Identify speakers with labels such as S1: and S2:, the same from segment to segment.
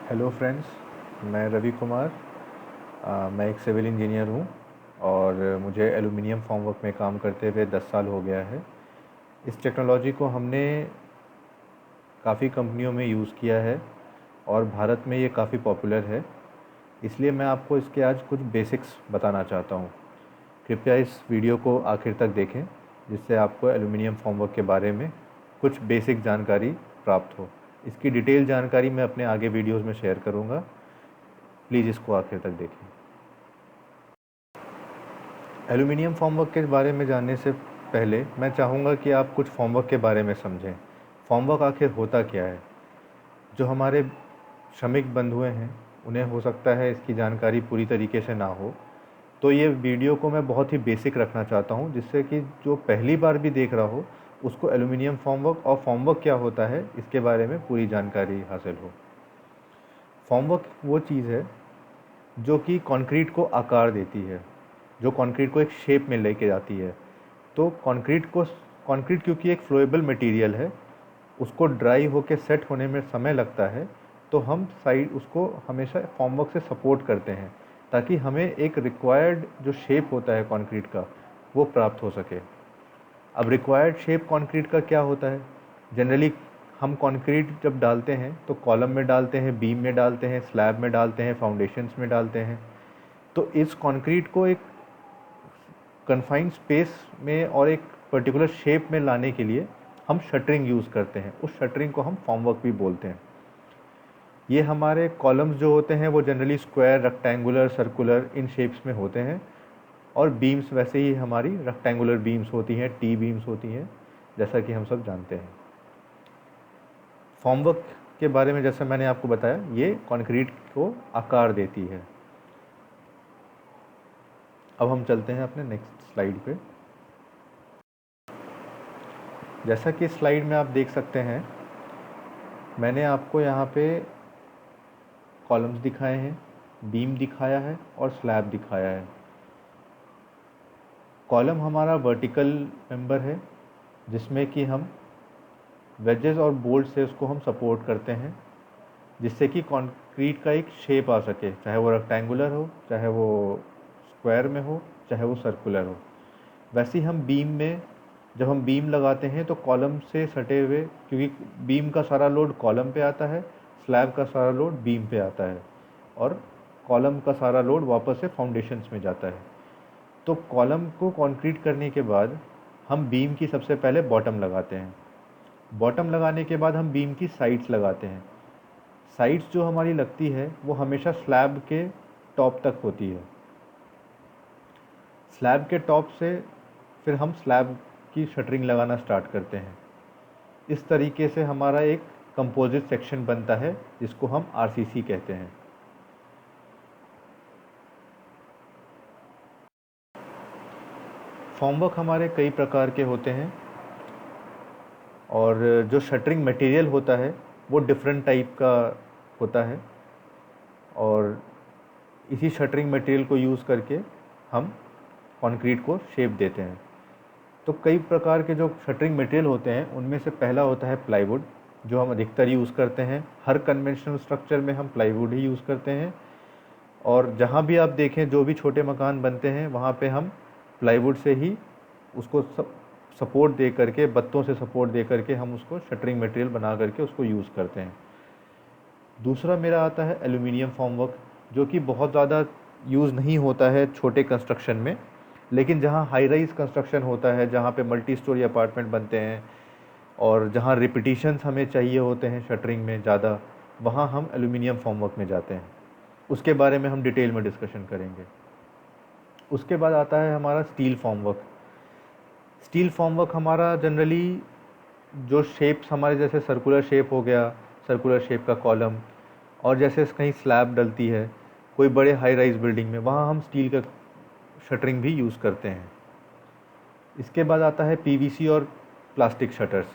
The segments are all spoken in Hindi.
S1: हेलो फ्रेंड्स, मैं रवि कुमार। मैं एक सिविल इंजीनियर हूँ और मुझे एल्युमिनियम फॉर्मवर्क में काम करते हुए 10 साल हो गया है। इस टेक्नोलॉजी को हमने काफ़ी कंपनियों में यूज़ किया है और भारत में ये काफ़ी पॉपुलर है। इसलिए मैं आपको इसके आज कुछ बेसिक्स बताना चाहता हूँ। कृपया इस वीडियो को आखिर तक देखें, जिससे आपको एल्युमिनियम फॉर्मवर्क के बारे में कुछ बेसिक जानकारी प्राप्त हो। इसकी डिटेल जानकारी मैं अपने आगे वीडियोस में शेयर करूँगा। प्लीज़ इसको आखिर तक देखें। एल्युमिनियम फॉर्मवर्क के बारे में जानने से पहले मैं चाहूँगा कि आप कुछ फॉर्मवर्क के बारे में समझें। फॉर्मवर्क आखिर होता क्या है? जो हमारे श्रमिक बंधुएं हैं, उन्हें हो सकता है इसकी जानकारी पूरी तरीके से ना हो, तो ये वीडियो को मैं बहुत ही बेसिक रखना चाहता हूँ, जिससे कि जो पहली बार भी देख रहा हो उसको एल्युमिनियम फॉर्मवर्क और फॉर्मवर्क क्या होता है इसके बारे में पूरी जानकारी हासिल हो। फॉर्मवर्क वो चीज़ है जो कि कंक्रीट को आकार देती है, जो कंक्रीट को एक शेप में लेके जाती है। तो कंक्रीट क्योंकि एक फ्लोएबल मटेरियल है, उसको ड्राई होके सेट होने में समय लगता है। तो हम साइड उसको हमेशा फॉर्मवर्क से सपोर्ट करते हैं, ताकि हमें एक रिक्वायर्ड जो शेप होता है कंक्रीट का, वो प्राप्त हो सके। अब रिक्वायर्ड शेप कंक्रीट का क्या होता है? जनरली हम कंक्रीट जब डालते हैं तो कॉलम में डालते हैं, बीम में डालते हैं, स्लैब में डालते हैं, फाउंडेशंस में डालते हैं। तो इस कंक्रीट को एक कन्फाइंड स्पेस में और एक पर्टिकुलर शेप में लाने के लिए हम शटरिंग यूज़ करते हैं। उस शटरिंग को हम फॉर्मवर्क भी बोलते हैं। ये हमारे कॉलम्स जो होते हैं वो generally square, rectangular, circular in shapes में होते हैं। और बीम्स वैसे ही हमारी रेक्टेंगुलर बीम्स होती हैं, टी बीम्स होती हैं, जैसा कि हम सब जानते हैं। फॉर्मवर्क के बारे में जैसा मैंने आपको बताया, ये कंक्रीट को आकार देती है। अब हम चलते हैं अपने नेक्स्ट स्लाइड पे। जैसा कि स्लाइड में आप देख सकते हैं, मैंने आपको यहाँ पे कॉलम्स दिखाए हैं, बीम दिखाया है और स्लैब दिखाया है। कॉलम हमारा वर्टिकल मेंबर है, जिसमें कि हम वेजेस और बोल्ट से उसको हम सपोर्ट करते हैं, जिससे कि कंक्रीट का एक शेप आ सके, चाहे वो रेक्टेंगुलर हो, चाहे वो स्क्वायर में हो, चाहे वो सर्कुलर हो। वैसे ही हम बीम में, जब हम बीम लगाते हैं तो कॉलम से सटे हुए, क्योंकि बीम का सारा लोड कॉलम पे आता है, स्लैब का सारा लोड बीम पे आता है और कॉलम का सारा लोड वापस से फाउंडेशंस में जाता है। तो कॉलम को कंक्रीट करने के बाद हम बीम की सबसे पहले बॉटम लगाते हैं। बॉटम लगाने के बाद हम बीम की साइड्स लगाते हैं। साइड्स जो हमारी लगती है वो हमेशा स्लैब के टॉप तक होती है। स्लैब के टॉप से फिर हम स्लैब की शटरिंग लगाना स्टार्ट करते हैं। इस तरीके से हमारा एक कंपोजिट सेक्शन बनता है, जिसको हम आरसीसी कहते हैं। फॉर्मवर्क हमारे कई प्रकार के होते हैं और जो शटरिंग मटेरियल होता है वो डिफरेंट टाइप का होता है और इसी शटरिंग मटेरियल को यूज़ करके हम कंक्रीट को शेप देते हैं। तो कई प्रकार के जो शटरिंग मटेरियल होते हैं, उनमें से पहला होता है प्लाईवुड, जो हम अधिकतर यूज़ करते हैं। हर कन्वेंशनल स्ट्रक्चर में हम प्लाईवुड ही यूज़ करते हैं और जहाँ भी आप देखें, जो भी छोटे मकान बनते हैं, वहाँ पे हम प्लाईवुड से ही उसको सपोर्ट दे करके, बत्तों से सपोर्ट दे करके हम उसको शटरिंग मटेरियल बना करके उसको यूज़ करते हैं। दूसरा मेरा आता है एल्युमिनियम फॉर्मवर्क, जो कि बहुत ज़्यादा यूज़ नहीं होता है छोटे कंस्ट्रक्शन में, लेकिन जहाँ हाई राइज कंस्ट्रक्शन होता है, जहाँ पे मल्टी स्टोरी अपार्टमेंट बनते हैं और जहाँ रिपीटिशंस हमें चाहिए होते हैं शटरिंग में ज़्यादा, वहाँ हम एल्युमिनियम फॉर्मवर्क में जाते हैं। उसके बारे में हम डिटेल में डिस्कशन करेंगे। उसके बाद आता है हमारा स्टील फॉर्मवर्क। स्टील फॉर्मवर्क हमारा जनरली जो शेप्स हमारे, जैसे सर्कुलर शेप हो गया, सर्कुलर शेप का कॉलम, और जैसे कहीं स्लैब डलती है कोई बड़े हाई राइज बिल्डिंग में, वहाँ हम स्टील का शटरिंग भी यूज़ करते हैं। इसके बाद आता है पीवीसी और प्लास्टिक शटर्स।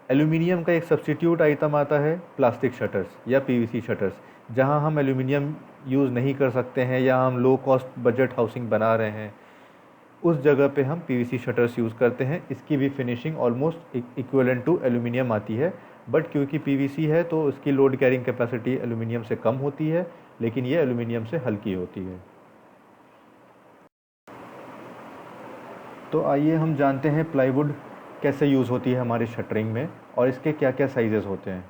S1: एल्युमिनियम का एक सब्स्टिट्यूट आइटम आता है प्लास्टिक शटर्स या पीवीसी शटर्स। जहाँ हम एल्युमिनियम यूज़ नहीं कर सकते हैं या हम लो कॉस्ट बजट हाउसिंग बना रहे हैं, उस जगह पे हम पीवीसी शटर्स यूज़ करते हैं। इसकी भी finishing almost equivalent to aluminium आती है, बट क्योंकि पीवीसी है तो इसकी लोड कैरिंग कैपेसिटी एल्यूमिनियम से कम होती है, लेकिन ये एल्यूमिनियम से हल्की होती है। तो आइए हम जानते हैं प्लाईवुड कैसे यूज़ होती है हमारी शटरिंग में और इसके क्या क्या साइजेस होते हैं।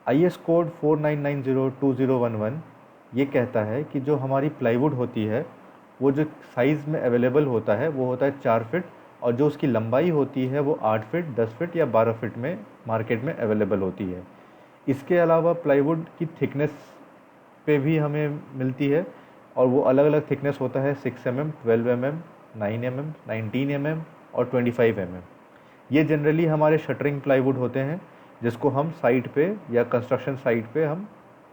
S1: IS कोड 49902011 ये कहता है कि जो हमारी प्लाईवुड होती है वो जो साइज़ में अवेलेबल होता है वो होता है 4 फीट, और जो उसकी लंबाई होती है वो 8 फीट, 10 फीट या 12 फीट में मार्केट में अवेलेबल होती है। इसके अलावा प्लाईवुड की थिकनेस पे भी हमें मिलती है, और वो अलग अलग थिकनेस होता है 6 mm, 12 mm, 9 mm, 19 mm और 25 mm। ये जनरली हमारे शटरिंग प्लाईवुड होते हैं जिसको हम साइट पे या कंस्ट्रक्शन साइट पे हम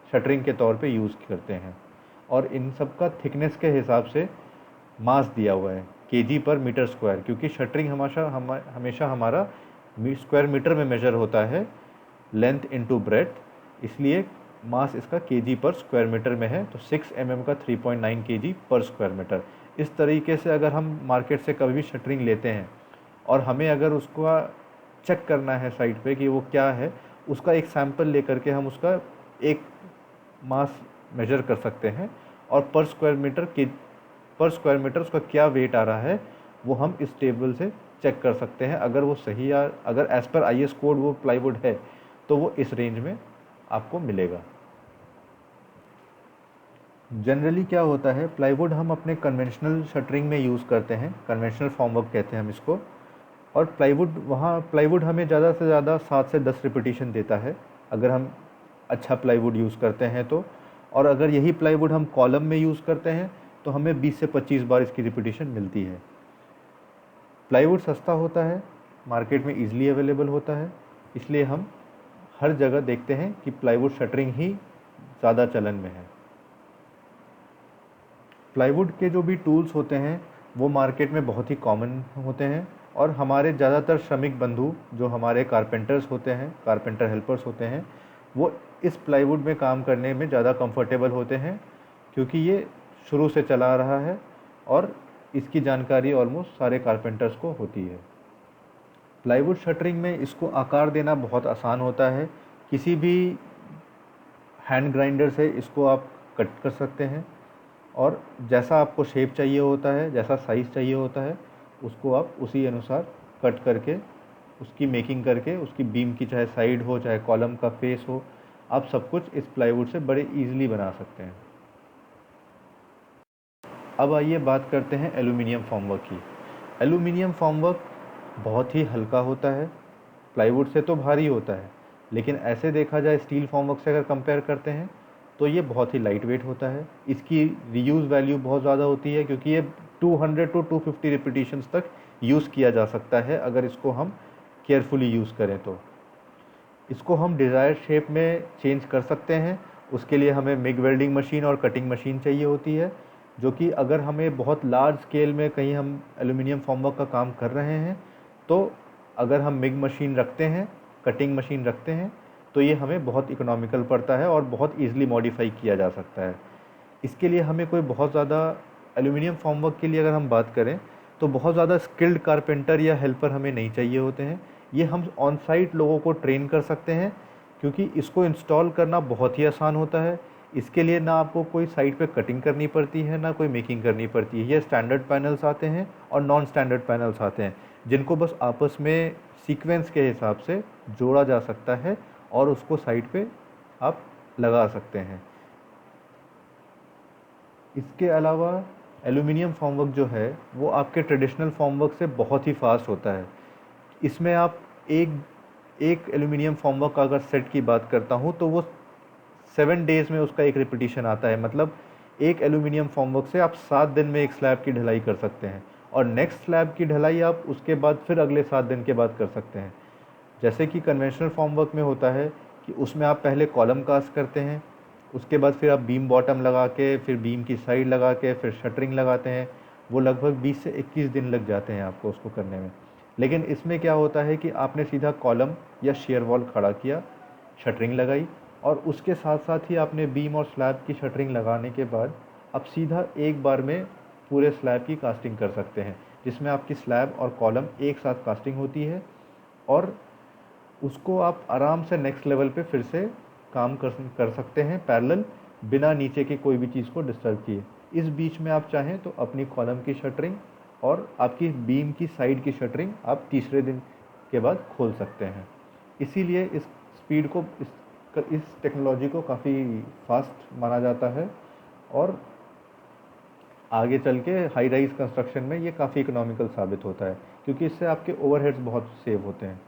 S1: शटरिंग के तौर पे यूज़ करते हैं, और इन सब का थिकनेस के हिसाब से मास दिया हुआ है केजी पर मीटर स्क्वायर, क्योंकि शटरिंग हमेशा हमारा स्क्वायर मीटर में मेजर होता है, लेंथ इनटू ब्रेड्थ, इसलिए मास इसका केजी पर स्क्वायर मीटर में है। तो 6 mm का 3.9 केजी पर स्क्वायर मीटर। इस तरीके से अगर हम मार्केट से कभी भी शटरिंग लेते हैं और हमें अगर उसको चेक करना है साइट पे कि वो क्या है, उसका एक सैंपल लेकर के हम उसका एक मास मेजर कर सकते हैं, और पर स्क्वायर मीटर उसका क्या वेट आ रहा है वो हम इस टेबल से चेक कर सकते हैं। अगर वो सही अगर एज़ पर IS कोड वो प्लाईवुड है तो वो इस रेंज में आपको मिलेगा। जनरली क्या होता है, प्लाईवुड हम अपने कन्वेंशनल शटरिंग में यूज़ करते हैं, कन्वेंशनल फॉर्मवर्क कहते हैं हम इसको, और प्लाईवुड हमें ज़्यादा से ज़्यादा 7 से 10 रिपीटिशन देता है अगर हम अच्छा प्लाईवुड यूज़ करते हैं तो, और अगर यही प्लाईवुड हम कॉलम में यूज़ करते हैं तो हमें 20 से 25 बार इसकी रिपीटिशन मिलती है। प्लाईवुड सस्ता होता है, मार्केट में ईज़िली अवेलेबल होता है, इसलिए हम हर जगह देखते हैं कि प्लाईवुड शटरिंग ही ज़्यादा चलन में है। प्लाईवुड के जो भी टूल्स होते हैं वो मार्केट में बहुत ही कॉमन होते हैं, और हमारे ज़्यादातर श्रमिक बंधु जो हमारे कारपेंटर्स होते हैं, कारपेंटर हेल्पर्स होते हैं, वो इस प्लाईवुड में काम करने में ज़्यादा कंफर्टेबल होते हैं, क्योंकि ये शुरू से चला रहा है और इसकी जानकारी ऑलमोस्ट सारे कारपेंटर्स को होती है। प्लाईवुड शटरिंग में इसको आकार देना बहुत आसान होता है, किसी भी हैंड ग्राइंडर से इसको आप कट कर सकते हैं, और जैसा आपको शेप चाहिए होता है, जैसा साइज़ चाहिए होता है, उसको आप उसी अनुसार कट करके उसकी मेकिंग करके उसकी बीम की चाहे साइड हो चाहे कॉलम का फेस हो, आप सब कुछ इस प्लाईवुड से बड़े ईजिली बना सकते हैं। अब आइए बात करते हैं एल्यूमिनियम फॉर्मवर्क की। एल्यूमिनियम फॉर्मवर्क बहुत ही हल्का होता है, प्लाईवुड से तो भारी होता है, लेकिन ऐसे देखा जाए स्टील फॉर्मवर्क से अगर कंपेयर करते हैं तो ये बहुत ही लाइट वेट होता है। इसकी रीयूज़ वैल्यू बहुत ज़्यादा होती है, क्योंकि ये 200 टू 250 रिपीटिशंस तक यूज़ किया जा सकता है अगर इसको हम केयरफुली यूज़ करें तो। इसको हम डिज़ायर्ड शेप में चेंज कर सकते हैं, उसके लिए हमें मिग वेल्डिंग मशीन और कटिंग मशीन चाहिए होती है, जो कि अगर हमें बहुत लार्ज स्केल में कहीं हम एल्यूमिनियम फॉर्मवर्क का काम कर रहे हैं तो अगर हम मिग मशीन रखते हैं, कटिंग मशीन रखते हैं, तो ये हमें बहुत इकोनॉमिकल पड़ता है और बहुत ईज़िली मॉडिफाई किया जा सकता है। इसके लिए हमें कोई बहुत ज़्यादा एल्यूमिनियम फॉर्मवर्क के लिए अगर हम बात करें तो बहुत ज़्यादा स्किल्ड कारपेंटर या हेल्पर हमें नहीं चाहिए होते हैं। ये हम ऑन साइट लोगों को ट्रेन कर सकते हैं, क्योंकि इसको इंस्टॉल करना बहुत ही आसान होता है। इसके लिए ना आपको कोई साइट पे कटिंग करनी पड़ती है, ना कोई मेकिंग करनी पड़ती है। ये स्टैंडर्ड पैनल्स आते हैं और नॉन स्टैंडर्ड पैनल्स आते हैं, जिनको बस आपस में सीक्वेंस के हिसाब से जोड़ा जा सकता है और उसको साइट पे आप लगा सकते हैं। इसके अलावा एल्यूमिनियम फॉर्मवर्क जो है वो आपके ट्रेडिशनल फॉर्मवर्क से बहुत ही फास्ट होता है। इसमें आप एक एक एल्यूमिनियम फॉर्मवर्क का अगर सेट की बात करता हूँ तो वो 7 डेज़ में उसका एक रिपीटिशन आता है। मतलब एक एल्यूमिनियम फॉर्मवर्क से आप 7 दिन में एक स्लैब की ढलाई कर सकते हैं, और नेक्स्ट स्लैब की ढलाई आप उसके बाद फिर अगले 7 दिन के बाद कर सकते हैं। जैसे कि कन्वेंशनल फॉर्मवर्क में होता है कि उसमें आप पहले कॉलम कास्ट करते हैं, उसके बाद फिर आप बीम बॉटम लगा के, फिर बीम की साइड लगा के, फिर शटरिंग लगाते हैं। वो लगभग 20 से 21 दिन लग जाते हैं आपको उसको करने में। लेकिन इसमें क्या होता है कि आपने सीधा कॉलम या शेयर वॉल खड़ा किया, शटरिंग लगाई, और उसके साथ साथ ही आपने बीम और स्लैब की शटरिंग लगाने के बाद आप सीधा एक बार में पूरे स्लैब की कास्टिंग कर सकते हैं, जिसमें आपकी स्लैब और कॉलम एक साथ कास्टिंग होती है। और उसको आप आराम से नेक्स्ट लेवल पे फिर से काम कर सकते हैं पैरेलल, बिना नीचे की कोई भी चीज़ को डिस्टर्ब किए। इस बीच में आप चाहें तो अपनी कॉलम की शटरिंग और आपकी बीम की साइड की शटरिंग आप तीसरे दिन के बाद खोल सकते हैं। इसीलिए इस स्पीड को इस टेक्नोलॉजी को काफ़ी फास्ट माना जाता है, और आगे चल के हाई राइज कंस्ट्रक्शन में ये काफ़ी इकोनॉमिकल साबित होता है, क्योंकि इससे आपके ओवरहेड्स बहुत सेव होते हैं।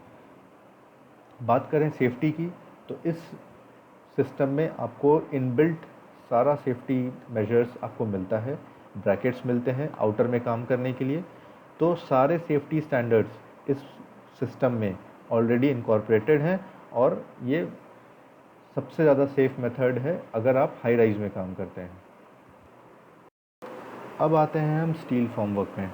S1: बात करें सेफ्टी की, तो इस सिस्टम में आपको इनबिल्ट सारा सेफ्टी मेजर्स आपको मिलता है। ब्रैकेट्स मिलते हैं आउटर में काम करने के लिए। तो सारे सेफ्टी स्टैंडर्ड्स इस सिस्टम में ऑलरेडी इनकॉर्पोरेटेड हैं, और ये सबसे ज़्यादा सेफ मेथड है अगर आप हाई राइज में काम करते हैं। अब आते हैं हम स्टील फॉर्मवर्क में।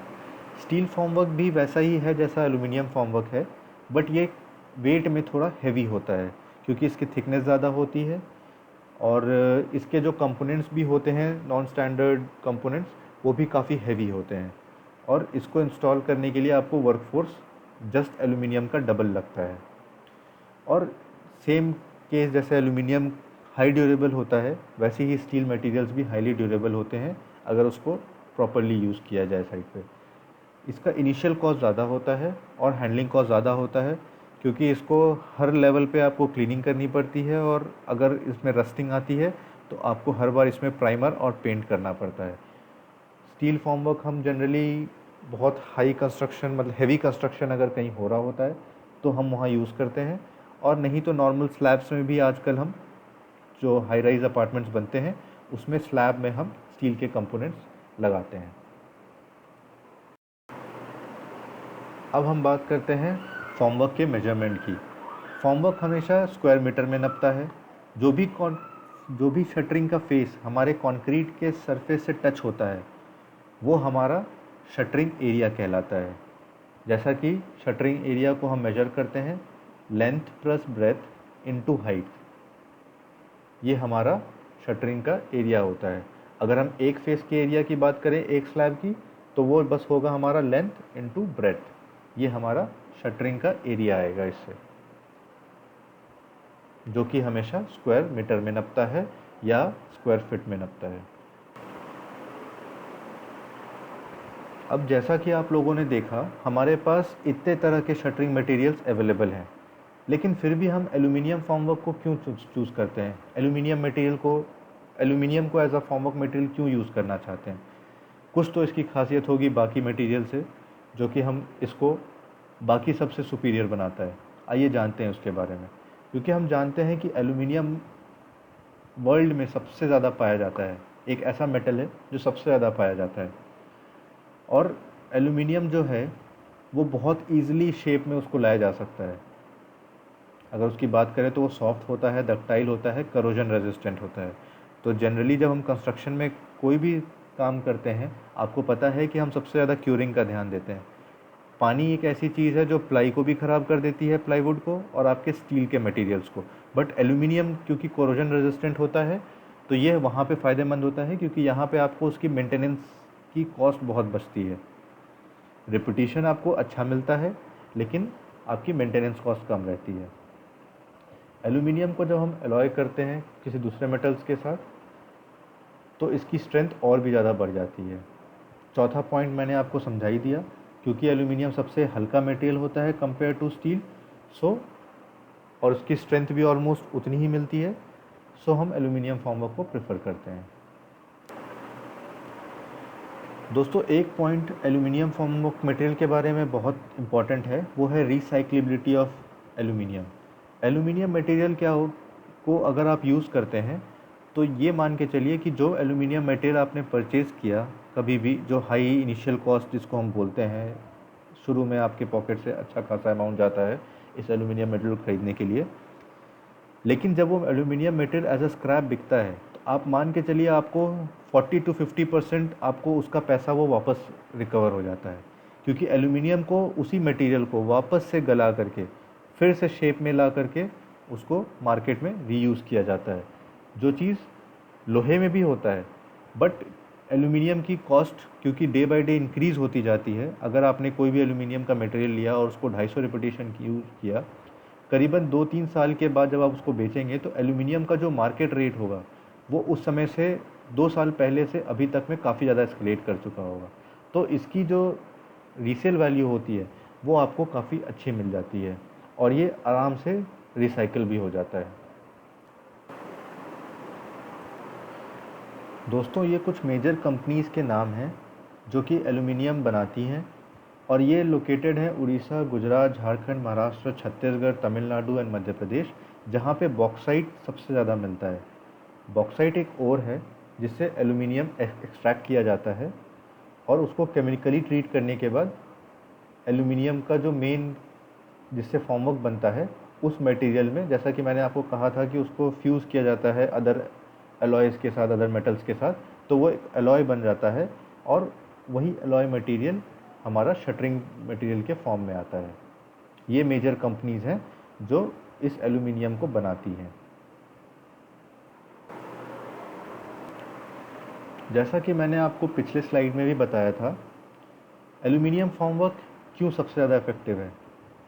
S1: स्टील फॉर्मवर्क भी वैसा ही है जैसा एल्युमिनियम फॉर्मवर्क है, बट ये वेट में थोड़ा हैवी होता है, क्योंकि इसकी थिकनेस ज़्यादा होती है, और इसके जो कंपोनेंट्स भी होते हैं नॉन स्टैंडर्ड कंपोनेंट्स, वो भी काफ़ी हैवी होते हैं, और इसको इंस्टॉल करने के लिए आपको वर्कफोर्स जस्ट एल्युमिनियम का डबल लगता है। और सेम केस जैसे एल्युमिनियम हाई ड्यूरेबल होता है, वैसे ही स्टील मटेरियल्स भी हाईली ड्यूरेबल होते हैं अगर उसको प्रॉपरली यूज़ किया जाए साइड पे। इसका इनिशियल कॉस्ट ज़्यादा होता है और हैंडलिंग कॉस्ट ज़्यादा होता है, क्योंकि इसको हर लेवल पे आपको क्लीनिंग करनी पड़ती है, और अगर इसमें रस्टिंग आती है तो आपको हर बार इसमें प्राइमर और पेंट करना पड़ता है। स्टील फॉर्मवर्क हम जनरली बहुत हाई कंस्ट्रक्शन, मतलब हेवी कंस्ट्रक्शन अगर कहीं हो रहा होता है तो हम वहाँ यूज़ करते हैं, और नहीं तो नॉर्मल स्लैब्स में भी आजकल हम जो हाई राइज अपार्टमेंट्स बनते हैं उसमें स्लैब में हम स्टील के कंपोनेंट्स लगाते हैं। अब हम बात करते हैं फॉर्मवर्क के मेजरमेंट की। फॉर्मवर्क हमेशा स्क्वायर मीटर में नपता है। जो भी शटरिंग का फेस हमारे कंक्रीट के सरफेस से टच होता है वो हमारा शटरिंग एरिया कहलाता है। जैसा कि शटरिंग एरिया को हम मेजर करते हैं length plus breadth into height, ये हमारा शटरिंग का एरिया होता है। अगर हम एक फेस के एरिया की बात करें एक स्लैब की, तो वो बस होगा हमारा लेंथ इनटू ब्रेथ, ये हमारा शटरिंग का एरिया आएगा इससे, जो कि हमेशा स्क्वायर मीटर में नपता है या स्क्वायर फीट में नपता है। अब जैसा कि आप लोगों ने देखा, हमारे पास इतने तरह के शटरिंग मटेरियल्स अवेलेबल हैं, लेकिन फिर भी हम एल्यूमिनियम फॉर्मवर्क को क्यों चूज़ करते हैं? एल्यूमिनियम को एज अ फॉर्मवर्क मटेरियल क्यों यूज़ करना चाहते हैं? कुछ तो इसकी खासियत होगी बाकी मटेरियल से, जो कि हम इसको बाकी सबसे सुपीरियर बनाता है। आइए जानते हैं उसके बारे में। क्योंकि हम जानते हैं कि एल्यूमिनियम वर्ल्ड में सबसे ज़्यादा पाया जाता है, एक ऐसा मेटल है जो सबसे ज़्यादा पाया जाता है, और एल्यूमिनियम जो है वो बहुत ईजिली शेप में उसको लाया जा सकता है। अगर उसकी बात करें तो वो सॉफ्ट होता है, डक्टाइल होता है, करोजन रेजिस्टेंट होता है। तो जनरली जब हम कंस्ट्रक्शन में कोई भी काम करते हैं, आपको पता है कि हम सबसे ज़्यादा क्यूरिंग का ध्यान देते हैं। पानी एक ऐसी चीज़ है जो प्लाई को भी ख़राब कर देती है, प्लाईवुड को और आपके स्टील के मटेरियल्स को। बट एल्यूमिनियम क्योंकि कोरोजन रेजिस्टेंट होता है, तो ये वहाँ पे फ़ायदेमंद होता है, क्योंकि यहाँ पे आपको उसकी मेंटेनेंस की कॉस्ट बहुत बचती है। रेपुटेशन आपको अच्छा मिलता है, लेकिन आपकी मेंटेनेंस कॉस्ट कम रहती है। एल्यूमिनियम को जब हम एलॉय करते हैं किसी दूसरे मेटल्स के साथ, तो इसकी स्ट्रेंथ और भी ज़्यादा बढ़ जाती है। चौथा पॉइंट मैंने आपको समझा ही दिया, क्योंकि एल्यूमिनियम सबसे हल्का मटेरियल होता है कंपेयर टू स्टील, सो और उसकी स्ट्रेंथ भी ऑलमोस्ट उतनी ही मिलती है, सो हम एल्यूमिनियम फॉर्मवर्क को प्रेफर करते हैं। दोस्तों, एक पॉइंट एल्यूमिनियम फॉर्मवर्क मटेरियल के बारे में बहुत इंपॉर्टेंट है, वो है रिसाइक्लेबिलिटी ऑफ एल्यूमिनियम। एल्यूमिनियम मटेरियल को अगर आप यूज़ करते हैं, तो ये मान के चलिए कि जो एल्यूमिनियम मटेरियल आपने परचेज़ किया, कभी भी जो हाई इनिशियल कॉस्ट जिसको हम बोलते हैं, शुरू में आपके पॉकेट से अच्छा खासा अमाउंट जाता है इस एल्यूमिनियम मटेरियल खरीदने के लिए, लेकिन जब वो aluminium material as a scrap बिकता है, तो आप मान के चलिए आपको 40 to 50% आपको उसका पैसा वो वापस रिकवर हो जाता है, क्योंकि एल्यूमिनियम को, उसी मटेरियल को वापस से गला करके फिर से शेप में ला करके उसको मार्केट में रीयूज़ किया जाता है, जो चीज़ लोहे में भी होता है। बट एल्यूमिनियम की कॉस्ट क्योंकि डे बाय डे इंक्रीज़ होती जाती है, अगर आपने कोई भी एल्यूमिनियम का मटेरियल लिया और उसको 250 रेपुटेशन की यूज़ किया, करीबन 2-3 साल के बाद जब आप उसको बेचेंगे तो एल्यूमिनियम का जो मार्केट रेट होगा वो उस समय से 2 साल पहले से अभी तक में काफ़ी ज़्यादा एस्केलेट कर चुका होगा। तो इसकी जो रीसेल वैल्यू होती है वो आपको काफ़ी अच्छी मिल जाती है और ये आराम से रिसाइकिल भी हो जाता है। दोस्तों, ये कुछ मेजर कंपनीज़ के नाम हैं जो कि एल्यूमिनियम बनाती हैं और ये लोकेटेड है उड़ीसा, गुजरात, झारखंड, महाराष्ट्र, छत्तीसगढ़, तमिलनाडु एंड मध्य प्रदेश, जहाँ पे बॉक्साइट सबसे ज़्यादा मिलता है। बॉक्साइट एक ओर है जिससे एल्यूमिनियम एक्सट्रैक्ट किया जाता है और उसको केमिकली ट्रीट करने के बाद एल्यूमिनियम का जो मेन जिससे फॉर्मवर्क बनता है उस मटेरियल में, जैसा कि मैंने आपको कहा था कि उसको फ्यूज़ किया जाता है अदर एलॉयज़ के साथ, अदर मेटल्स के साथ, तो वो एक एलॉय बन जाता है और वही एलॉय मटेरियल हमारा शटरिंग मटेरियल के फॉर्म में आता है। ये मेजर कंपनीज़ हैं जो इस एल्यूमिनियम को बनाती हैं। जैसा कि मैंने आपको पिछले स्लाइड में भी बताया था, एल्यूमिनियम फॉर्मवर्क क्यों सबसे ज़्यादा इफ़ेक्टिव है।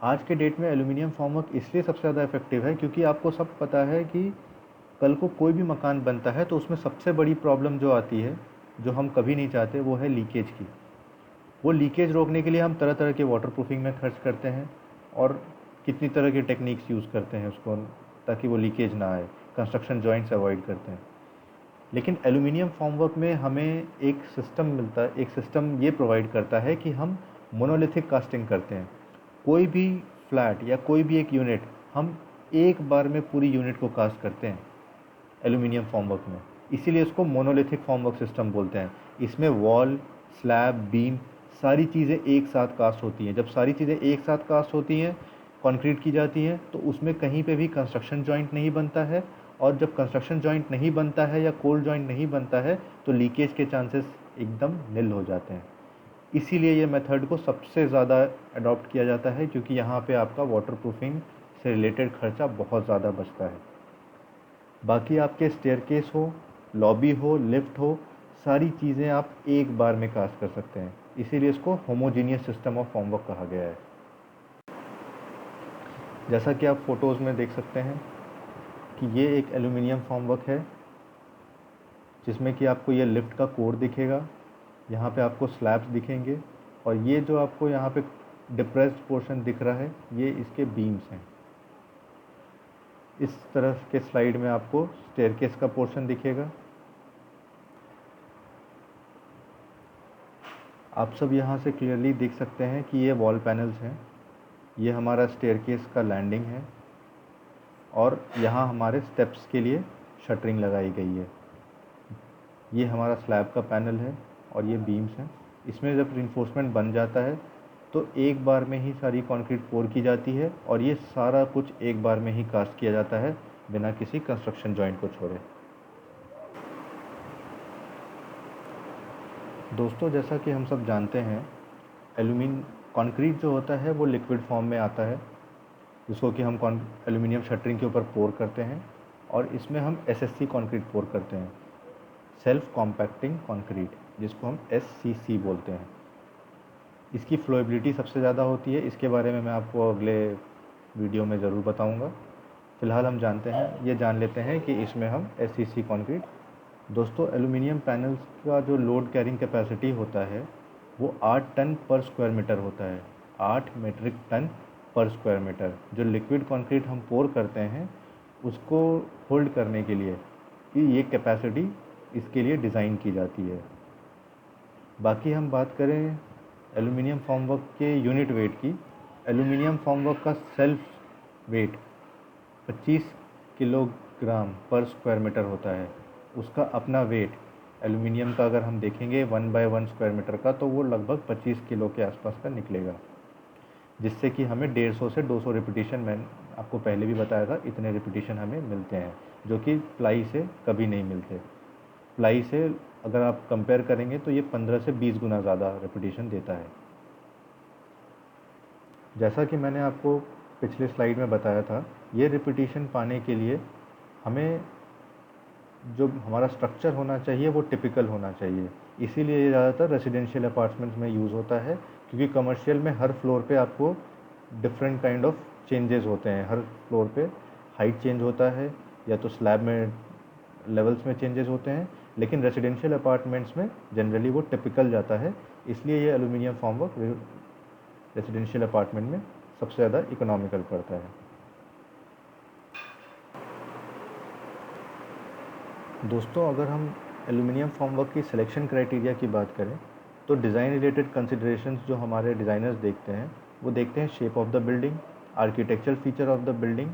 S1: आज के डेट में एल्यूमिनियम फॉर्मवर्क इसलिए सबसे ज़्यादा इफ़ेक्टिव है क्योंकि आपको सब पता है कि कल को कोई भी मकान बनता है तो उसमें सबसे बड़ी प्रॉब्लम जो आती है, जो हम कभी नहीं चाहते, वो है लीकेज की। वो लीकेज रोकने के लिए हम तरह तरह के वाटर प्रूफिंग में खर्च करते हैं और कितनी तरह के टेक्निक्स यूज़ करते हैं उसको, ताकि वो लीकेज ना आए, कंस्ट्रक्शन जॉइंट्स अवॉइड करते हैं। लेकिन एल्यूमिनियम फॉर्मवर्क में हमें एक सिस्टम मिलता है, एक सिस्टम ये प्रोवाइड करता है कि हम मोनोलिथिक कास्टिंग करते हैं। कोई भी फ्लैट या कोई भी एक यूनिट हम एक बार में पूरी यूनिट को कास्ट करते हैं एल्यूमिनियम फॉर्मवर्क में, इसीलिए इसको मोनोलिथिक फॉर्मवर्क सिस्टम बोलते हैं। इसमें वॉल, स्लैब, बीम सारी चीज़ें एक साथ कास्ट होती हैं। जब सारी चीज़ें एक साथ कास्ट होती हैं, कंक्रीट की जाती हैं, तो उसमें कहीं पे भी कंस्ट्रक्शन जॉइंट नहीं बनता है और जब कंस्ट्रक्शन जॉइंट नहीं बनता है या कोल्ड जॉइंट नहीं बनता है तो लीकेज के चांसेस एकदम निल हो जाते हैं। इसीलिए ये मेथड को सबसे ज़्यादा अडॉप्ट किया जाता है क्योंकि यहाँ पे आपका वाटर प्रूफिंग से रिलेटेड खर्चा बहुत ज़्यादा बचता है। बाकी आपके स्टेयरकेस हो, लॉबी हो, लिफ्ट हो, सारी चीज़ें आप एक बार में कास्ट कर सकते हैं। इसीलिए इसको होमोजीनियस सिस्टम ऑफ फॉर्मवर्क कहा गया है। जैसा कि आप फ़ोटोज़ में देख सकते हैं कि ये एक एल्यूमिनियम फॉर्मवर्क है जिसमें कि आपको ये लिफ्ट का कोर दिखेगा, यहाँ पे आपको स्लैब्स दिखेंगे और ये जो आपको यहाँ पे डिप्रेस्ड पोर्शन दिख रहा है ये इसके बीम्स हैं। इस तरह के स्लाइड में आपको स्टेयरकेस का पोर्शन दिखेगा। आप सब यहाँ से क्लियरली देख सकते हैं कि ये वॉल पैनल्स हैं, ये हमारा स्टेयरकेस का लैंडिंग है और यहाँ हमारे स्टेप्स के लिए शटरिंग लगाई गई है। ये हमारा स्लैब का पैनल है और ये बीम्स हैं। इसमें जब रिइंफोर्समेंट बन जाता है तो एक बार में ही सारी कंक्रीट पोर की जाती है और ये सारा कुछ एक बार में ही कास्ट किया जाता है बिना किसी कंस्ट्रक्शन जॉइंट को छोड़े। दोस्तों, जैसा कि हम सब जानते हैं, कंक्रीट जो होता है वो लिक्विड फॉर्म में आता है जिसको कि हम एल्यूमिनियम शटरिंग के ऊपर पोर करते हैं और इसमें हम एसएससी कंक्रीट पोर करते हैं, सेल्फ कॉम्पैक्टिंग कंक्रीट, जिसको हम एससीसी बोलते हैं। इसकी फ्लोएबिलिटी सबसे ज़्यादा होती है, इसके बारे में मैं आपको अगले वीडियो में ज़रूर बताऊंगा। फ़िलहाल हम जान लेते हैं कि इसमें हम एससीसी कंक्रीट। दोस्तों, एल्यूमिनियम पैनल्स का जो लोड कैरिंग कैपेसिटी होता है वो 8 टन पर स्क्वायर मीटर होता है, 8 मेट्रिक टन पर स्क्वायर मीटर। जो लिक्विड कंक्रीट हम पोर करते हैं उसको होल्ड करने के लिए कि ये कैपेसिटी इसके लिए डिज़ाइन की जाती है। बाकी हम बात करें एल्यूमिनियम फॉर्मवर्क के यूनिट वेट की। एल्यूमिनियम फॉर्मवर्क का सेल्फ वेट 25 किलोग्राम पर स्क्वायर मीटर होता है। उसका अपना वेट एल्यूमिनियम का अगर हम देखेंगे 1/1 स्क्वायर मीटर का तो वो लगभग 25 किलो के आसपास का निकलेगा, जिससे कि हमें 150 से 200 रिपीटिशन, मैंने आपको पहले भी बताया था, इतने रिपीटिशन हमें मिलते हैं जो कि प्लाई से कभी नहीं मिलते। प्लाई से अगर आप कंपेयर करेंगे तो ये 15 से 20 गुना ज़्यादा रिपीटिशन देता है। जैसा कि मैंने आपको पिछले स्लाइड में बताया था, ये रिपीटिशन पाने के लिए हमें जो हमारा स्ट्रक्चर होना चाहिए वो टिपिकल होना चाहिए। इसीलिए ये ज़्यादातर रेजिडेंशियल अपार्टमेंट्स में यूज़ होता है क्योंकि कमर्शियल में हर फ्लोर पे आपको डिफरेंट काइंड ऑफ चेंजेस होते हैं, हर फ्लोर पे हाइट चेंज होता है या तो स्लैब में लेवल्स में चेंजेस होते हैं, लेकिन रेजिडेंशियल अपार्टमेंट्स में जनरली वो टिपिकल जाता है, इसलिए ये एल्यूमिनियम फॉर्मवर्क रेजिडेंशियल अपार्टमेंट में सबसे ज़्यादा इकोनॉमिकल पड़ता है। दोस्तों, अगर हम एल्यूमिनियम फॉर्मवर्क की सिलेक्शन क्राइटेरिया की बात करें तो डिज़ाइन रिलेटेड कंसिडरेशंस जो हमारे डिज़ाइनर्स देखते हैं वो देखते हैं shape of the building, architectural feature of the building,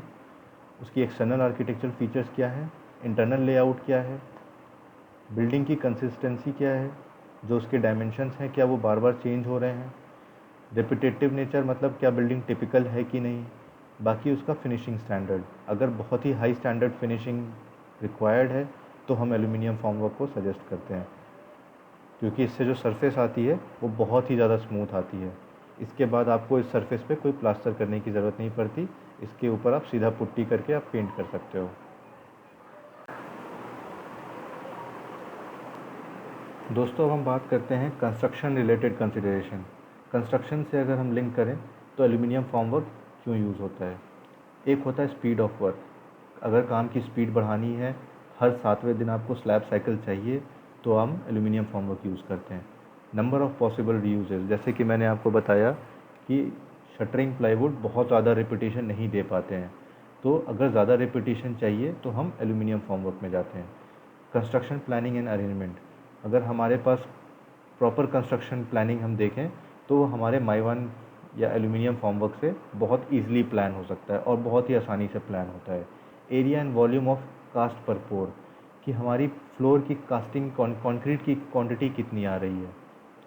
S1: उसकी एक्सटर्नल आर्किटेक्चरल फीचर्स क्या है, इंटरनल लेआउट क्या है, बिल्डिंग की कंसिस्टेंसी क्या है, जो उसके डायमेंशंस हैं क्या वो बार बार चेंज हो रहे हैं, रिपीटेटिव नेचर मतलब क्या बिल्डिंग टिपिकल है कि नहीं, बाकी उसका फिनिशिंग स्टैंडर्ड, अगर बहुत ही हाई स्टैंडर्ड फिनिशिंग रिक्वायर्ड है तो हम एल्यूमिनियम फॉर्मवर्क को सजेस्ट करते हैं, क्योंकि इससे जो सरफेस आती है वो बहुत ही ज़्यादा स्मूथ आती है। इसके बाद आपको इस सरफेस पे कोई प्लास्टर करने की ज़रूरत नहीं पड़ती, इसके ऊपर आप सीधा पुट्टी करके आप पेंट कर सकते हो। दोस्तों, अब हम बात करते हैं कंस्ट्रक्शन रिलेटेड कंसिडरेशन। कंस्ट्रक्शन से अगर हम लिंक करें तो एल्यूमिनियम फॉर्मवर्क क्यों यूज़ होता है। एक होता है स्पीड ऑफ वर्क, अगर काम की स्पीड बढ़ानी है, हर 7वें दिन आपको स्लैब साइकिल चाहिए तो हम एल्यूमिनियम फॉर्मवर्क यूज़ करते हैं। नंबर ऑफ़ पॉसिबल रीयूजेस, जैसे कि मैंने आपको बताया कि शटरिंग प्लाईवुड बहुत ज़्यादा रिपीटेशन नहीं दे पाते हैं, तो अगर ज़्यादा रिपीटेशन चाहिए तो हम एल्यूमिनियम फॉर्मवर्क में जाते हैं। कंस्ट्रक्शन प्लानिंग एंड अरेंजमेंट, अगर हमारे पास प्रॉपर कंस्ट्रक्शन प्लानिंग हम देखें तो हमारे माइवान या एल्यूमिनियम फॉर्मवर्क से बहुत ईजिली प्लान हो सकता है और बहुत ही आसानी से प्लान होता है। Area and volume of cast per pour, कि हमारी फ्लोर की कास्टिंग कंक्रीट की क्वांटिटी कितनी आ रही है,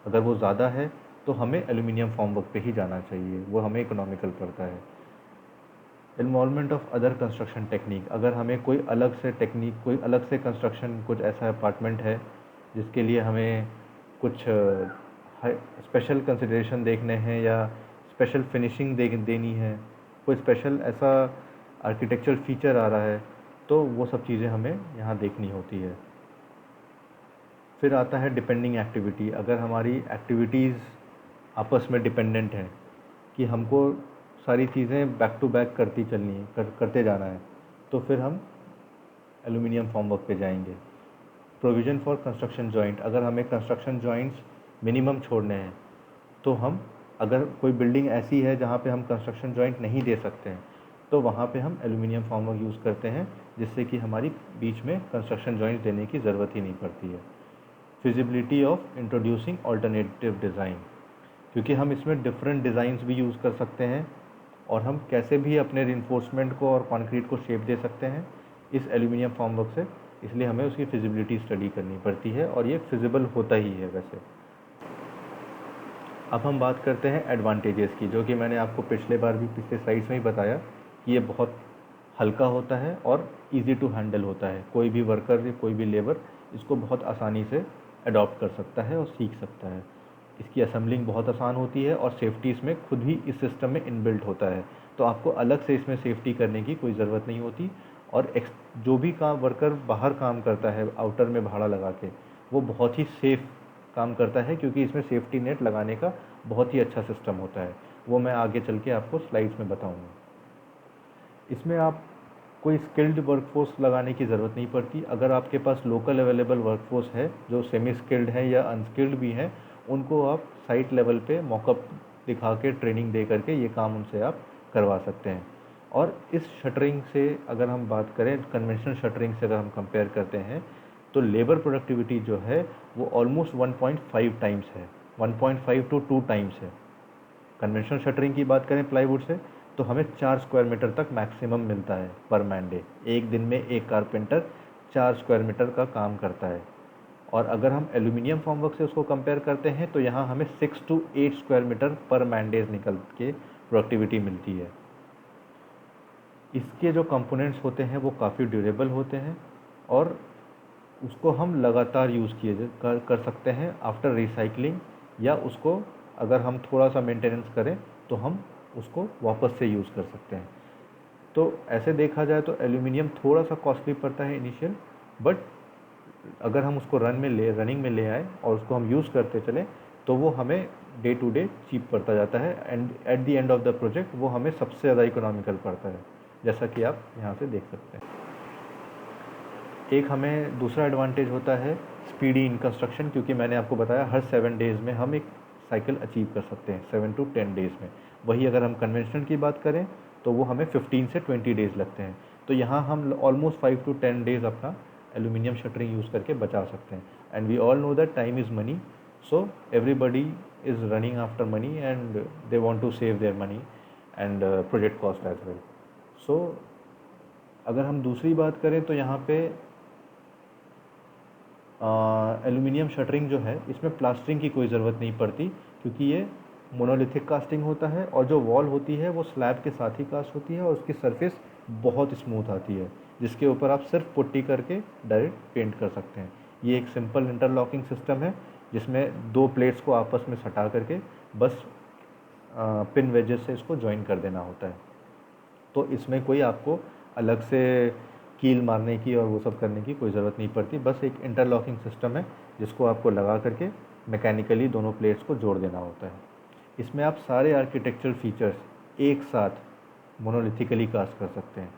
S1: अगर वो ज़्यादा है तो हमें एल्यूमिनियम फॉर्मवर्क पे ही जाना चाहिए, वो हमें इकोनॉमिकल पड़ता है। Involvement of other construction technique, अगर हमें कोई अलग से टेक्निक, कोई अलग से कंस्ट्रक्शन, कुछ ऐसा अपार्टमेंट है जिसके लिए हमें कुछ स्पेशल कंसिडरेशन देखने हैं या स्पेशल फिनिशिंग देनी है, कोई स्पेशल ऐसा आर्किटेक्चरल फीचर आ रहा है, तो वो सब चीज़ें हमें यहाँ देखनी होती है। फिर आता है डिपेंडिंग एक्टिविटी, अगर हमारी एक्टिविटीज़ आपस में डिपेंडेंट हैं कि हमको सारी चीज़ें बैक टू बैक करती चलनी है, करते जाना है, तो फिर हम एल्यूमिनियम फॉर्मवर्क पे जाएंगे। प्रोविज़न फॉर कंस्ट्रक्शन जॉइंट, अगर हमें कंस्ट्रक्शन जॉइंट्स मिनिमम छोड़ने हैं तो हम, अगर कोई बिल्डिंग ऐसी है जहाँ पे हम कंस्ट्रक्शन जॉइंट नहीं दे सकते हैं तो वहाँ पे हम एल्यूमिनियम फॉर्मवर्क यूज़ करते हैं, जिससे कि हमारी बीच में कंस्ट्रक्शन जॉइंट देने की ज़रूरत ही नहीं पड़ती है। Feasibility of introducing alternative design, क्योंकि हम इसमें डिफरेंट डिज़ाइंस भी यूज़ कर सकते हैं और हम कैसे भी अपने रिइंफोर्समेंट को और कंक्रीट को शेप दे सकते हैं इस एल्यूमिनियम फॉर्मवर्क से, इसलिए हमें उसकी फिजिबिलिटी स्टडी करनी पड़ती है और ये फिजिबल होता ही है वैसे। अब हम बात करते हैं एडवांटेजेस की, जो कि मैंने आपको पिछले स्लाइड्स में ही बताया कि ये बहुत हल्का होता है और इजी टू हैंडल होता है, कोई भी वर्कर या कोई भी लेबर इसको बहुत आसानी से अडॉप्ट कर सकता है और सीख सकता है। इसकी असेंबलिंग बहुत आसान होती है और सेफ्टी इसमें खुद ही इस सिस्टम में इनबिल्ट होता है, तो आपको अलग से इसमें सेफ्टी करने की कोई ज़रूरत नहीं होती। और जो भी काम वर्कर बाहर काम करता है आउटर में भाड़ा लगा के, वो बहुत ही सेफ़ काम करता है, क्योंकि इसमें सेफ्टी नेट लगाने का बहुत ही अच्छा सिस्टम होता है, वो मैं आगे चल के आपको स्लाइड्स में बताऊँगा। इसमें आप कोई स्किल्ड वर्कफोर्स लगाने की ज़रूरत नहीं पड़ती, अगर आपके पास लोकल अवेलेबल वर्कफोर्स है जो सेमी स्किल्ड है या अनस्किल्ड भी हैं, उनको आप साइट लेवल पे मॉकअप दिखा के ट्रेनिंग दे करके ये काम उनसे आप करवा सकते हैं। और इस शटरिंग से अगर हम बात करें, कन्वेंशनल शटरिंग से अगर हम कंपेयर करते हैं तो लेबर प्रोडक्टिविटी जो है वो ऑलमोस्ट 1.5 टाइम्स है, 1.5 to 2 टाइम्स है। कन्वेंशनल शटरिंग की बात करें प्लाईवुड से तो हमें 4 स्क्वायर मीटर तक मैक्सिमम मिलता है पर मैन डे, एक दिन में एक कारपेंटर 4 स्क्वायर मीटर का काम करता है। और अगर हम एल्यूमिनियम फॉर्मवर्क से उसको कंपेयर करते हैं तो यहाँ हमें 6 to 8 स्क्वायर मीटर पर मैन डेज निकल के प्रोडक्टिविटी मिलती है। इसके जो कंपोनेंट्स होते हैं वो काफ़ी ड्यूरेबल होते हैं और उसको हम लगातार यूज़ कर सकते हैं आफ्टर रिसाइकलिंग, या उसको अगर हम थोड़ा सा मेंटेनेंस करें तो हम उसको वापस से यूज़ कर सकते हैं। तो ऐसे देखा जाए तो एल्यूमिनियम थोड़ा सा कॉस्टली पड़ता है इनिशियल, बट अगर हम उसको रनिंग में ले आए और उसको हम यूज़ करते चलें तो वो हमें डे टू डे चीप पड़ता जाता है and at the end of the project वो हमें सबसे ज़्यादा इकोनॉमिकल पड़ता है, जैसा कि आप यहाँ से देख सकते हैं। एक हमें दूसरा एडवांटेज होता है स्पीडी इन कंस्ट्रक्शन, क्योंकि मैंने आपको बताया हर 7 डेज़ में हम एक साइकिल अचीव कर सकते हैं, 7 to 10 डेज़ में। वही अगर हम कन्वेंशनल की बात करें तो वो हमें 15 से 20 डेज़ लगते हैं। तो यहाँ हम ऑलमोस्ट 5 to 10 डेज़ अपना एल्यूमिनियम शटरिंग यूज़ करके बचा सकते हैं। And we all know that time is money, so everybody is running after money and they want to save their money and project cost as well. So अगर हम दूसरी बात करें तो यहाँ पे एल्यूमिनियम शटरिंग जो है इसमें प्लास्टरिंग की कोई ज़रूरत नहीं पड़ती, क्योंकि ये मोनोलिथिक कास्टिंग होता है और जो वॉल होती है वो स्लैब के साथ ही कास्ट होती है और उसकी सरफेस बहुत स्मूथ आती है, जिसके ऊपर आप सिर्फ पुट्टी करके डायरेक्ट पेंट कर सकते हैं। ये एक सिंपल इंटरलॉकिंग सिस्टम है जिसमें 2 प्लेट्स को आपस में सटा करके बस पिन वेजेस से इसको ज्वाइन कर देना होता है। तो इसमें कोई आपको अलग से कील मारने की और वो सब करने की कोई ज़रूरत नहीं पड़ती, बस एक इंटरलॉकिंग सिस्टम है जिसको आपको लगा करके मैकेनिकली दोनों प्लेट्स को जोड़ देना होता है। इसमें आप सारे आर्किटेक्चरल फीचर्स एक साथ मोनोलिथिकली कास्ट कर सकते हैं।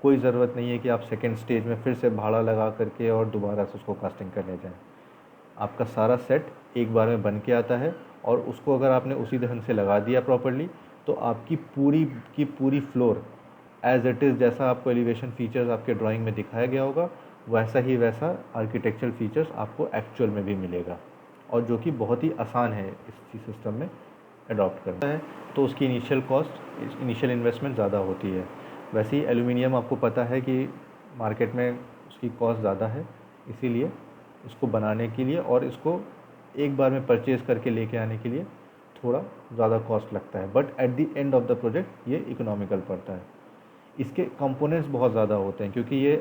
S1: कोई ज़रूरत नहीं है कि आप सेकेंड स्टेज में फिर से भाड़ा लगा करके और दोबारा से उसको कास्टिंग करने जाएं। आपका सारा सेट एक बार में बन के आता है और उसको अगर आपने उसी ढंग से लगा दिया प्रॉपर्ली तो आपकी पूरी की पूरी फ्लोर एज इट इज़, जैसा आपको एलिवेशन फीचर्स आपके ड्राइंग में दिखाया गया होगा वैसा ही वैसा आर्किटेक्चरल फीचर्स आपको एक्चुअल में भी मिलेगा, और जो कि बहुत ही आसान है इस सिस्टम में अडॉप्ट करना है। तो उसकी इनिशियल इन्वेस्टमेंट ज़्यादा होती है। वैसे ही एल्यूमिनियम आपको पता है कि मार्केट में उसकी कॉस्ट ज़्यादा है, इसीलिए इसको बनाने के लिए और इसको एक बार में परचेज़ करके लेके आने के लिए थोड़ा ज़्यादा कॉस्ट लगता है, but at the end of the project ये इकोनॉमिकल पड़ता है। इसके कंपोनेंट्स बहुत ज़्यादा होते हैं क्योंकि ये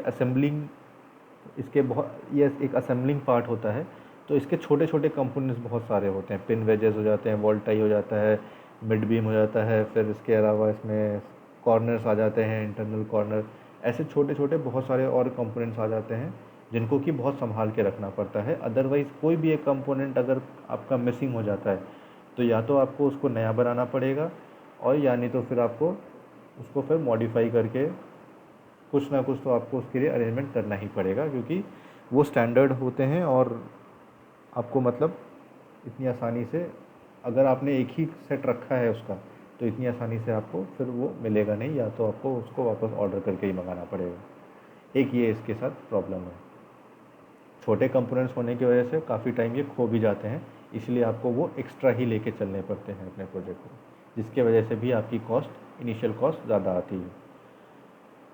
S1: एक असेंबलिंग पार्ट होता है, तो इसके छोटे छोटे कंपोनेंट्स बहुत सारे होते हैं। पिन वेजेस हो जाते हैं, वॉल टाई हो जाता है, मिड बीम हो जाता है, फिर इसके अलावा इसमें कॉर्नर्स आ जाते हैं, इंटरनल कॉर्नर, ऐसे छोटे छोटे बहुत सारे और कंपोनेंट्स आ जाते हैं जिनको कि बहुत संभाल के रखना पड़ता है। अदरवाइज़ कोई भी एक कंपोनेंट अगर आपका मिसिंग हो जाता है तो या तो आपको उसको नया बनाना पड़ेगा और या नहीं तो फिर आपको उसको फिर मॉडिफाई करके कुछ ना कुछ तो आपको उसके लिए अरेंजमेंट करना ही पड़ेगा, क्योंकि वो स्टैंडर्ड होते हैं और आपको मतलब इतनी आसानी से अगर आपने एक ही सेट रखा है उसका तो इतनी आसानी से आपको फिर वो मिलेगा नहीं, या तो आपको उसको वापस ऑर्डर करके ही मंगाना पड़ेगा। एक ये इसके साथ प्रॉब्लम है। छोटे कंपोनेंट्स होने की वजह से काफ़ी टाइम ये खो भी जाते हैं, इसलिए आपको वो एक्स्ट्रा ही लेके चलने पड़ते हैं अपने प्रोजेक्ट को, जिसके वजह से भी आपकी इनिशियल कॉस्ट ज़्यादा आती है।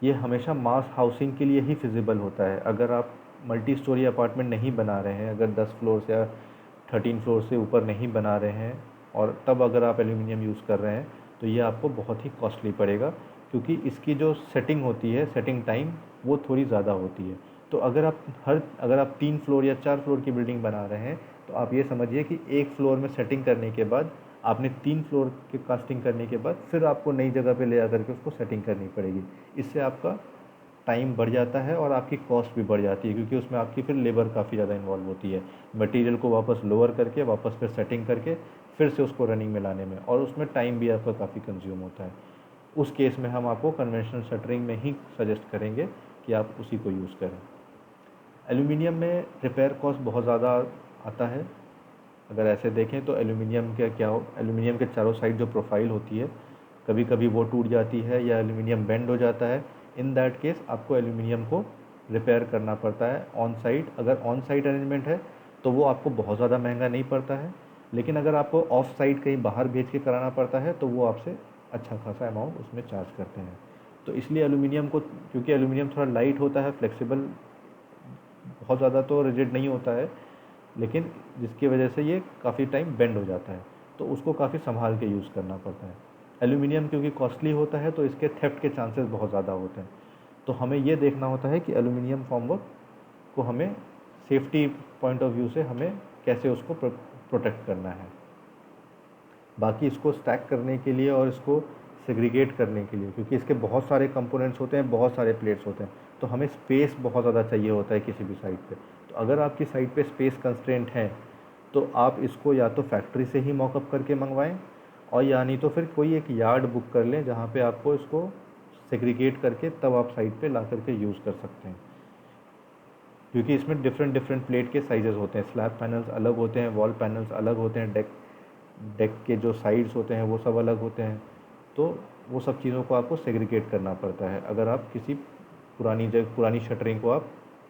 S1: ये हमेशा मास हाउसिंग के लिए ही फिजिबल होता है। अगर आप मल्टी स्टोरी अपार्टमेंट नहीं बना रहे हैं, अगर 10 फ्लोर्स या 13 फ्लोर से ऊपर नहीं बना रहे हैं और तब अगर आप एल्यूमिनियम यूज़ कर रहे हैं तो ये आपको बहुत ही कॉस्टली पड़ेगा, क्योंकि इसकी जो सेटिंग होती है, सेटिंग टाइम, वो थोड़ी ज़्यादा होती है। तो अगर आप 3 फ्लोर या 4 फ्लोर की बिल्डिंग बना रहे हैं तो आप ये समझिए कि एक फ्लोर में सेटिंग करने के बाद आपने 3 फ्लोर के कास्टिंग करने के बाद फिर आपको नई जगह पे ले आकर के उसको सेटिंग करनी पड़ेगी। इससे आपका टाइम बढ़ जाता है और आपकी कॉस्ट भी बढ़ जाती है, क्योंकि उसमें आपकी फिर लेबर काफ़ी ज़्यादा इन्वॉल्व होती है, मटेरियल को वापस लोअर करके वापस फिर सेटिंग करके फिर से उसको रनिंग में लाने में, और उसमें टाइम भी आपका काफ़ी कंज्यूम होता है। उस केस में हम आपको कन्वेंशनल शटरिंग में ही सजेस्ट करेंगे कि आप उसी को यूज़ करें। एल्यूमिनियम में रिपेयर कॉस्ट बहुत ज़्यादा आता है। अगर ऐसे देखें तो एल्यूमिनियम के चारों साइड जो प्रोफाइल होती है कभी कभी वो टूट जाती है या एल्यूमिनियम बेंड हो जाता है। इन दैट केस आपको एल्यूमिनियम को रिपेयर करना पड़ता है ऑन साइट। अगर ऑन साइट अरेंजमेंट है तो वो आपको बहुत ज़्यादा महंगा नहीं पड़ता है, लेकिन अगर आपको ऑफ साइट कहीं बाहर भेज के कराना पड़ता है तो वो आपसे अच्छा खासा अमाउंट उसमें चार्ज करते हैं। तो इसलिए एल्यूमिनियम को, क्योंकि एल्यूमिनियम थोड़ा लाइट होता है, फ्लेक्सिबल, बहुत ज़्यादा तो रिजिड नहीं होता है, लेकिन जिसकी वजह से ये काफ़ी टाइम बेंड हो जाता है, तो उसको काफ़ी संभाल के यूज़ करना पड़ता है। एल्यूमिनियम क्योंकि कॉस्टली होता है तो इसके थेफ्ट के चांसेस बहुत ज़्यादा होते हैं, तो हमें ये देखना होता है कि एल्यूमिनियम फॉर्मवर्क को हमें सेफ्टी पॉइंट ऑफ व्यू से हमें कैसे उसको प्रोटेक्ट करना है। बाकी इसको स्टैक करने के लिए और इसको सेग्रीगेट करने के लिए, क्योंकि इसके बहुत सारे कंपोनेंट्स होते हैं, बहुत सारे प्लेट्स होते हैं, तो हमें स्पेस बहुत ज़्यादा चाहिए होता है किसी भी साइट पे। तो अगर आपकी साइट पे स्पेस कंस्ट्रेंट है तो आप इसको या तो फैक्ट्री से ही मॉकअप करके मंगवाएं, और या नहीं तो फिर कोई एक यार्ड बुक कर लें जहाँ पे आपको इसको सेग्रीगेट करके तब आप साइट पे ला करके यूज़ कर सकते हैं। क्योंकि इसमें डिफरेंट डिफरेंट प्लेट के साइजेस होते हैं, स्लैब पैनल्स अलग होते हैं, वॉल पैनल्स अलग होते हैं, डेक के जो साइड्स होते हैं वो सब अलग होते हैं। तो वो सब चीज़ों को आपको सेग्रीगेट करना पड़ता है अगर आप किसी पुरानी शटरिंग को आप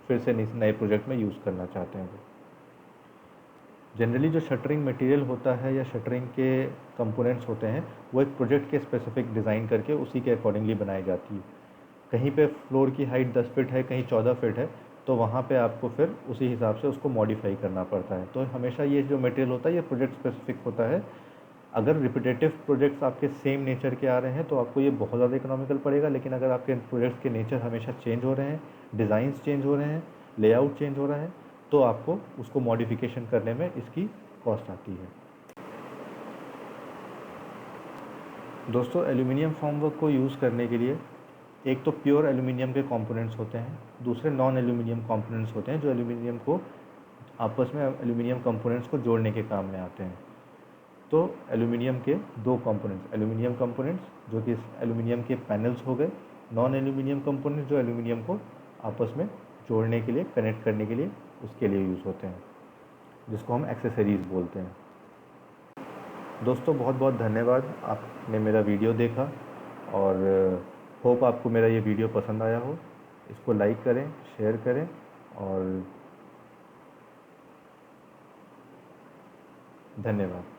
S1: फिर से नए प्रोजेक्ट में यूज़ करना चाहते हैं। जनरली जो शटरिंग मटेरियल होता है या शटरिंग के कंपोनेंट्स होते हैं वो एक प्रोजेक्ट के स्पेसिफिक डिज़ाइन करके उसी के अकॉर्डिंगली बनाई जाती है। कहीं पे फ्लोर की हाइट 10 फीट है, कहीं 14 फीट है, तो वहाँ पे आपको फिर उसी हिसाब से उसको मॉडिफाई करना पड़ता है। तो हमेशा ये जो मटेरियल होता है ये प्रोजेक्ट स्पेसिफिक होता है। अगर रिपीटेटिव प्रोजेक्ट्स आपके सेम नेचर के आ रहे हैं तो आपको ये बहुत ज़्यादा इकोनॉमिकल पड़ेगा, लेकिन अगर आपके प्रोजेक्ट्स के नेचर हमेशा चेंज हो रहे हैं, डिज़ाइंस चेंज हो रहे हैं, लेआउट चेंज हो रहा है, तो आपको उसको मॉडिफिकेशन करने में इसकी कॉस्ट आती है। दोस्तों, एल्यूमिनियम फॉर्मवर्क को यूज़ करने के लिए एक तो प्योर एल्यूमिनियम के कंपोनेंट्स होते हैं, दूसरे नॉन एल्यूमिनियम कंपोनेंट्स होते हैं जो एल्यूमिनियम को आपस में एल्यूमिनियम कंपोनेंट्स को जोड़ने के काम में आते हैं। तो एल्यूमिनियम के दो कंपोनेंट्स, एल्यूमिनियम कंपोनेंट्स जो कि एल्यूमिनियम के पैनल्स हो गए, नॉन एल्यूमिनियम कंपोनेंट्स जो एल्यूमिनियम को आपस में जोड़ने के लिए, कनेक्ट करने के लिए, उसके लिए यूज़ होते हैं, जिसको हम एक्सेसरीज़ बोलते हैं। दोस्तों, बहुत बहुत धन्यवाद, आपने मेरा वीडियो देखा, और होप आपको मेरा ये वीडियो पसंद आया हो। इसको लाइक करें, शेयर करें, और धन्यवाद।